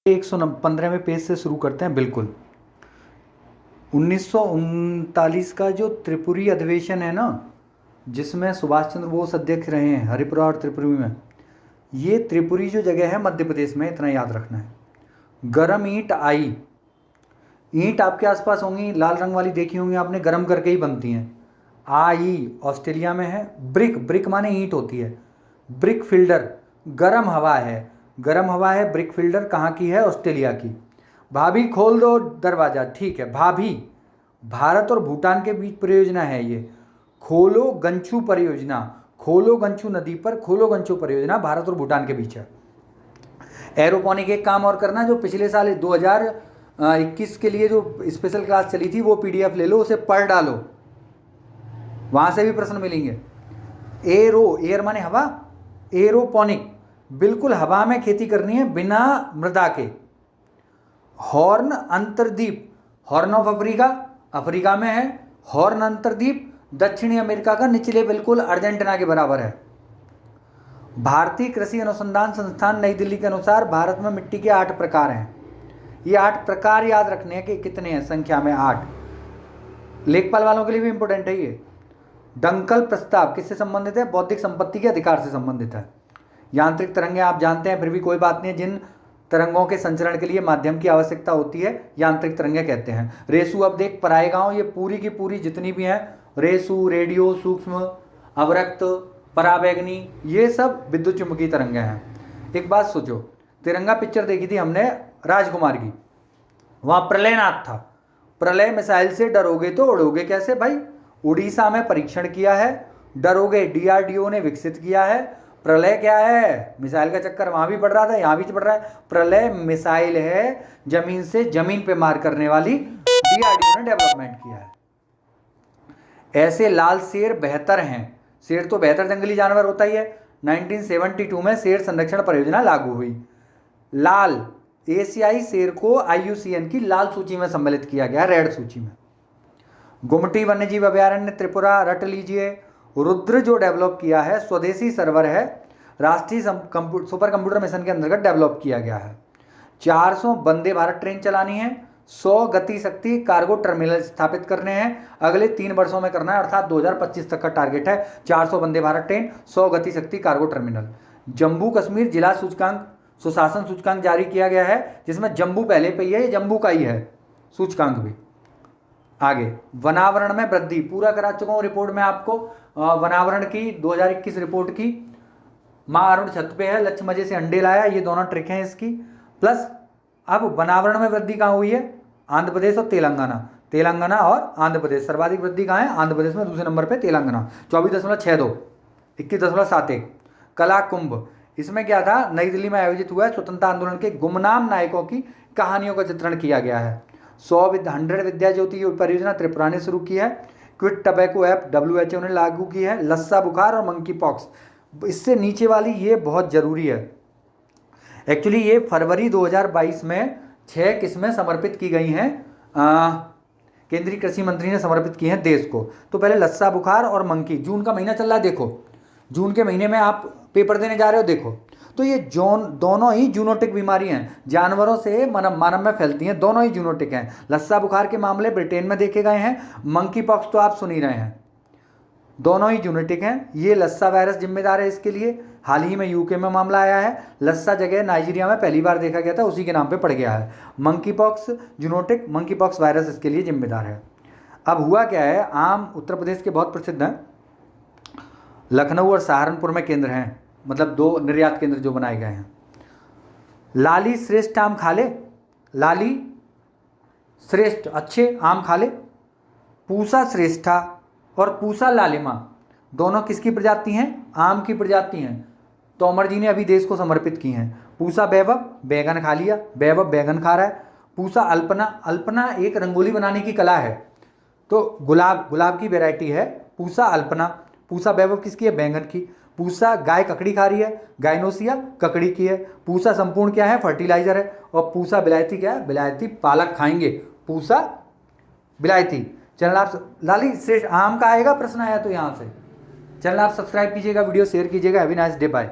115वें page से शुरू करते हैं। बिल्कुल 1939 का जो त्रिपुरी अधिवेशन है ना, जिसमें सुभाष चंद्र बोस अध्यक्ष रहे हैं हरिपुरा और त्रिपुरी में, ये त्रिपुरी जो जगह है मध्य प्रदेश में, इतना याद रखना है। गरम ईंट आई, ईंट आपके आसपास होंगी, लाल रंग वाली देखी होंगी आपने, गरम करके ही बनती हैं। आई ऑस्ट्रेलिया में है। ब्रिक, ब्रिक माने ईंट होती है। ब्रिक फिल्डर गरम हवा है, गरम हवा है। ब्रिक फिल्डर कहाँ की है? ऑस्ट्रेलिया की। भाभी खोल दो दरवाजा, ठीक है। भाभी भारत और भूटान के बीच परियोजना है ये। खोलो गंचू परियोजना, खोलो गंचू नदी पर खोलो गंचू परियोजना भारत और भूटान के बीच है। एरोपोनिक एक काम और करना, जो पिछले साल 2021 के लिए जो स्पेशल क्लास चली थी वो PDF ले लो, उसे पढ़ डालो, वहां से भी प्रश्न मिलेंगे। एरो, एयर माने हवा, एरोपोनिक बिल्कुल हवा में खेती करनी है बिना मृदा के। हॉर्न अंतरद्वीप, हॉर्न ऑफ अफ्रीका अफ्रीका में है। हॉर्न अंतरद्वीप दक्षिणी अमेरिका का निचले बिल्कुल अर्जेंटीना के बराबर है। भारतीय कृषि अनुसंधान संस्थान नई दिल्ली के अनुसार भारत में मिट्टी के 8 प्रकार हैं। ये 8 प्रकार याद रखने हैं कि कितने हैं संख्या में, 8। लेखपाल वालों के लिए भी इंपॉर्टेंट है ये। डंकल प्रस्ताव किससे संबंधित है? बौद्धिक संपत्ति के अधिकार से संबंधित है। यांत्रिक तरंगें आप जानते हैं, फिर भी कोई बात नहीं है। जिन तरंगों के संचरण के लिए माध्यम की आवश्यकता होती है यांत्रिक तरंगें कहते हैं। रेसू, अब देख परायगाओं, ये पूरी की पूरी जितनी भी हैं, रेसू, रेडियो, सूक्ष्म, अवरक्त, पराबैंगनी, ये सब विद्युत चुंबकीय तरंगें हैं। एक बात सोचो, तिरंगा पिक्चर देखी थी हमने राजकुमार की, वहां प्रलयनाथ था। प्रलय मिसाइल से डरोगे तो उड़ोगे कैसे भाई? उड़ीसा में परीक्षण किया है, डरोगे DRDO ने विकसित किया है। प्रलय क्या है? मिसाइल का चक्कर वहां भी पड़ रहा था, यहां भी पड़ रहा है। प्रलय मिसाइल है जमीन से जमीन पे मार करने वाली, DRDO ने डेवलपमेंट किया है। ऐसे लाल शेर बेहतर हैं। शेर तो बेहतर जंगली जानवर होता ही है। 1972 में शेर संरक्षण परियोजना लागू हुई। लाल एशियाई शेर को IUCN की लाल सूची में सम्मिलित किया गया, रेड सूची में। गुमटी वन्यजीव अभयारण्य त्रिपुरा, रट लीजिए। रुद्र जो डेवलप किया है स्वदेशी सर्वर है, राष्ट्रीय सुपर कंप्यूटर मिशन के अंतर्गत डेवलप किया गया है। 400 वंदे भारत ट्रेन चलानी है। 100 गति शक्ति कार्गो टर्मिनल स्थापित करने हैं, अगले 3 वर्षों में करना है, अर्थात 2025 तक का टारगेट है। 400 वंदे भारत ट्रेन, 100 गति शक्ति कार्गो टर्मिनल। जम्मू कश्मीर जिला सूचकांक सुशासन सूचकांक जारी किया गया है, जिसमें जम्मू पहले पे ही है, ये जम्मू का ही है सूचकांक भी। आगे वनावरण में वृद्धि पूरा करा चुका हूं रिपोर्ट में आपको, वनावरण की 2021 रिपोर्ट की। मां अरुण छत पे है, लक्ष्य मजे से अंडे लाया, ये दोनों ट्रिक हैं इसकी। प्लस अब वनावरण में वृद्धि कहाँ हुई है? आंध्र प्रदेश और तेलंगाना, तेलंगाना और आंध्र प्रदेश। सर्वाधिक वृद्धि कहाँ है? आंध्र प्रदेश में, दूसरे नंबर पे तेलंगाना 24.62, 21.71। कला कुंभ, इसमें क्या था? नई दिल्ली में आयोजित हुआ है, स्वतंत्रता आंदोलन के गुमनाम नायकों की कहानियों का चित्रण किया गया है। 100 विद्या ज्योति परियोजना त्रिपुरा ने शुरू की है। क्विट टबैको ऐप WHO ने लागू की है। लस्सा बुखार और मंकी पॉक्स, इससे नीचे वाली ये बहुत जरूरी है। एक्चुअली ये फरवरी 2022 में 6 किस्में समर्पित की गई हैं, केंद्रीय कृषि मंत्री ने समर्पित की हैं देश को। तो पहले लस्सा बुखार और मंकी, जून का महीना चल रहा है, देखो जून के महीने में आप पेपर देने जा रहे हो, देखो तो ये दोनों ही जूनोटिक बीमारी हैं, जानवरों से मानव में फैलती हैं, दोनों ही जूनोटिक हैं। लस्सा बुखार के मामले ब्रिटेन में देखे गए हैं, मंकी पॉक्स तो आप सुन ही रहे हैं, दोनों ही जूनोटिक हैं। ये लस्सा वायरस जिम्मेदार है इसके लिए। हाल ही में UK में मामला आया है, लस्सा जगह नाइजीरिया में पहली बार देखा गया था, उसी के नाम पे पड़ गया है। Monkey pox zoonotic, monkey pox virus इसके लिए जिम्मेदार है। अब हुआ क्या है, आम उत्तर प्रदेश के बहुत प्रसिद्ध हैं, लखनऊ और सहारनपुर में केंद्र हैं, मतलब 2 निर्यात केंद्र जो बनाए गए हैं। लाली श्रेष्ठ आम खा ले, लाली श्रेष्ठ अच्छे आम खा ले। पूसा श्रेष्ठा और पूसा लालिमा दोनों किसकी प्रजाति हैं? आम की प्रजाति हैं। तोमर जी ने अभी देश को समर्पित की हैं। पूसा वैभव बैगन खा लिया, वैभव बैगन खा रहा है। पूसा अल्पना, अल्पना एक रंगोली बनाने की कला है, तो गुलाब की वैरायटी है पूसा अल्पना। पूसा वैभव किसकी है? बैंगन की। पूसा गाय ककड़ी खा रही है, गायनोसिया ककड़ी की है। पूसा संपूर्ण क्या है? फर्टिलाइजर है। और पूसा बिलायती क्या है? बिलायती पालक खाएंगे, पूसा बिलायती। चैनल आप लाली श्रेष्ठ आम का आएगा प्रश्न आया तो यहाँ से। चैनल आप सब्सक्राइब कीजिएगा, वीडियो शेयर कीजिएगा। Have a nice day, bye.